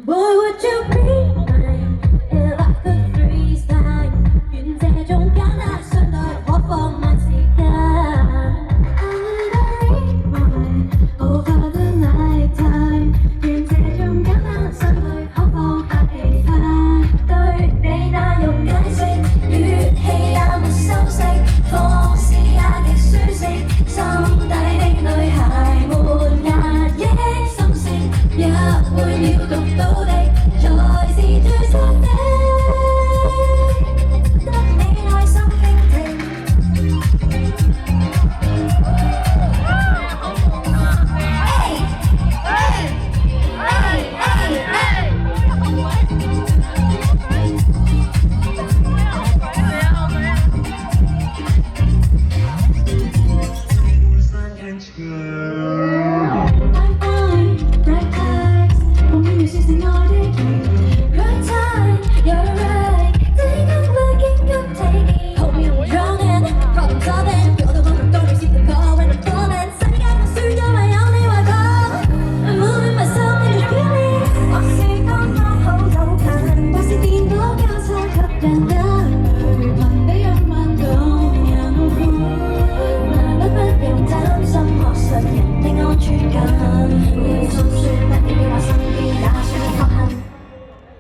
Boy, would you be mine if I could freeze time? 願這種簡單相對可放慢時間。I would rewind over the night time。願這種簡單相對可放下其他。對你那用解釋，語氣也沒修飾，放肆也極舒適，心底的女孩沒壓抑心聲，約會了讀到的才是最真的，得你耐心傾聽。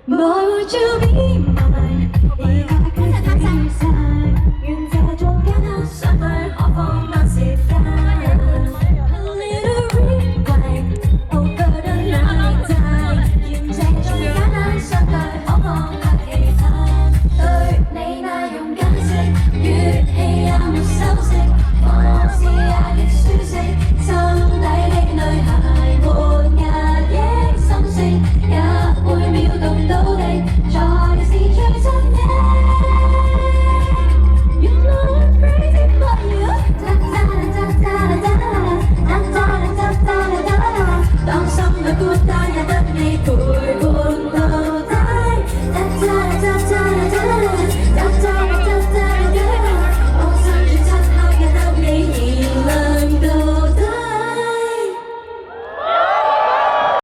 Boy, would you be mine if I